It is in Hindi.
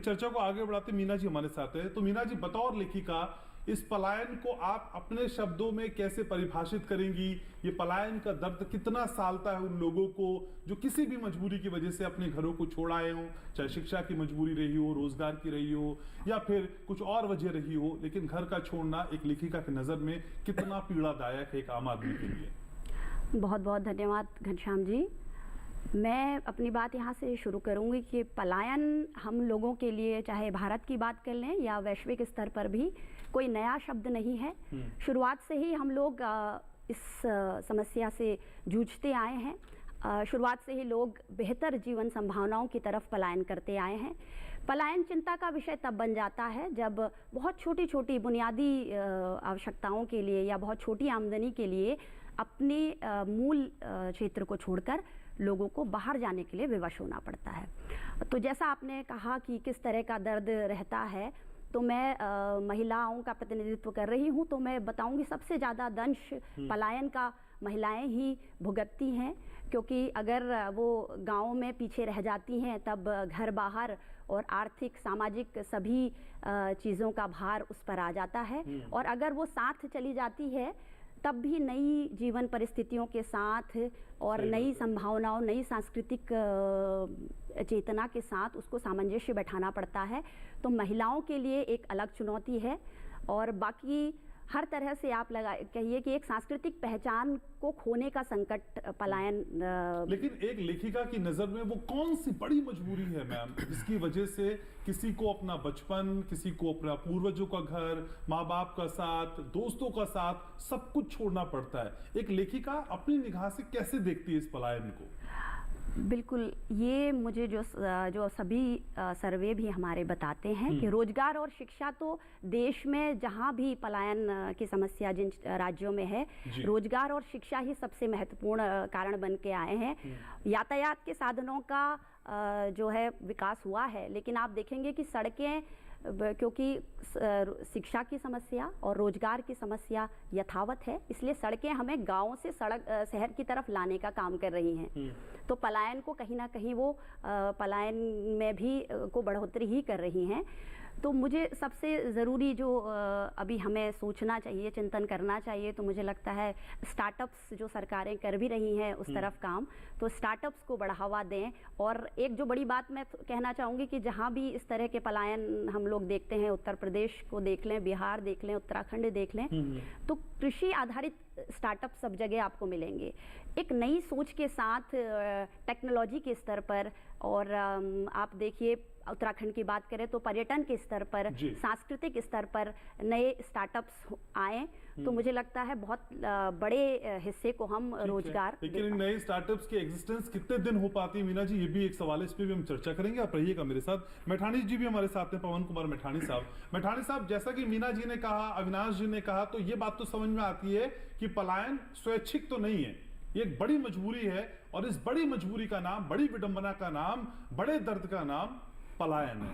चर्चा को आगे बढ़ाते मीना जी हमारे साथ है। तो मीना जी, बतौर लेखिका, इस पलायन को आप अपने शब्दों में कैसे परिभाषित करेंगी? ये पलायन का दर्द कितना सालता है उन लोगों को जो किसी भी मजबूरी की वजह से अपने घरों को छोड़ आए हों, चाहे शिक्षा की मजबूरी रही हो, रोजगार की रही हो, या फिर कुछ और वजह रही हो, लेकिन घर का छोड़ना एक लेखिका की नजर में कितना पीड़ादायक है एक आम आदमी के लिए? बहुत बहुत धन्यवाद घनश्याम जी। मैं अपनी बात यहाँ से शुरू करूँगी कि पलायन हम लोगों के लिए, चाहे भारत की बात कर लें या वैश्विक स्तर पर भी, कोई नया शब्द नहीं है। शुरुआत से ही हम लोग इस समस्या से जूझते आए हैं। शुरुआत से ही लोग बेहतर जीवन संभावनाओं की तरफ पलायन करते आए हैं। पलायन चिंता का विषय तब बन जाता है जब बहुत छोटी छोटी बुनियादी आवश्यकताओं के लिए या बहुत छोटी आमदनी के लिए अपने मूल क्षेत्र को छोड़कर लोगों को बाहर जाने के लिए विवश होना पड़ता है। तो जैसा आपने कहा कि किस तरह का दर्द रहता है, तो मैं महिलाओं का प्रतिनिधित्व कर रही हूँ, तो मैं बताऊंगी सबसे ज़्यादा दंश पलायन का महिलाएं ही भुगतती हैं, क्योंकि अगर वो गाँव में पीछे रह जाती हैं तब घर बाहर और आर्थिक सामाजिक सभी चीज़ों का भार उस पर आ जाता है। और अगर वो साथ चली जाती है तब भी नई जीवन परिस्थितियों के साथ और नई संभावनाओं, नई सांस्कृतिक चेतना के साथ उसको सामंजस्य बैठाना पड़ता है। तो महिलाओं के लिए एक अलग चुनौती है। और बाकी हर तरह से आप कहिए कि एक सांस्कृतिक पहचान को खोने का संकट पलायन। लेकिन एक लेखिका की नजर में वो कौन सी बड़ी मजबूरी है मैम, जिसकी वजह से किसी को अपना बचपन, किसी को अपना पूर्वजों का घर, माँ बाप का साथ, दोस्तों का साथ, सब कुछ छोड़ना पड़ता है? एक लेखिका अपनी निगाह से कैसे देखती है इस पलायन को? बिल्कुल, ये मुझे जो सभी सर्वे भी हमारे बताते हैं कि रोजगार और शिक्षा तो देश में जहाँ भी पलायन की समस्या जिन राज्यों में है, रोजगार और शिक्षा ही सबसे महत्वपूर्ण कारण बन के आए हैं। यातायात के साधनों का जो है विकास हुआ है, लेकिन आप देखेंगे कि सड़कें, क्योंकि शिक्षा की समस्या और रोजगार की समस्या यथावत है, इसलिए सड़कें हमें गाँव से शहर की तरफ लाने का काम कर रही हैं। तो पलायन को कहीं ना कहीं वो पलायन में भी को बढ़ोतरी ही कर रही हैं। तो मुझे सबसे ज़रूरी जो अभी हमें सोचना चाहिए, चिंतन करना चाहिए, तो मुझे लगता है स्टार्टअप्स जो सरकारें कर भी रही हैं उस तरफ काम, तो स्टार्टअप्स को बढ़ावा दें। और एक जो बड़ी बात मैं कहना चाहूँगी कि जहाँ भी इस तरह के पलायन हम लोग देखते हैं, उत्तर प्रदेश को देख लें, बिहार देख लें, उत्तराखंड देख लें, तो कृषि आधारित स्टार्टअप सब जगह आपको मिलेंगे। एक नई सोच के साथ टेक्नोलॉजी के स्तर पर, और आप देखिए उत्तराखंड की बात करें तो पर्यटन के स्तर पर, सांस्कृतिक स्तर पर नए स्टार्टअप्स आए, तो मुझे लगता है बहुत बड़े हिस्से को हम रोजगार। लेकिन इन नए स्टार्टअप्स की एग्जिस्टेंस कितने दिन हो पाती है मीना जी, ये भी एक सवाल है, इस पे भी हम चर्चा करेंगे। आप रहिएगा मेरे साथ। मैठानी जी भी हमारे साथ हैं, पवन कुमार मैठानी साहब। मैठानी साहब, जैसा कि मीना जी ने कहा, अविनाश जी ने कहा, तो ये बात तो समझ में आती है कि पलायन स्वैच्छिक तो नहीं है, ये एक बड़ी मजबूरी है। और इस बड़ी मजबूरी का नाम, बड़ी विडंबना का नाम, बड़े दर्द का नाम पलायन है।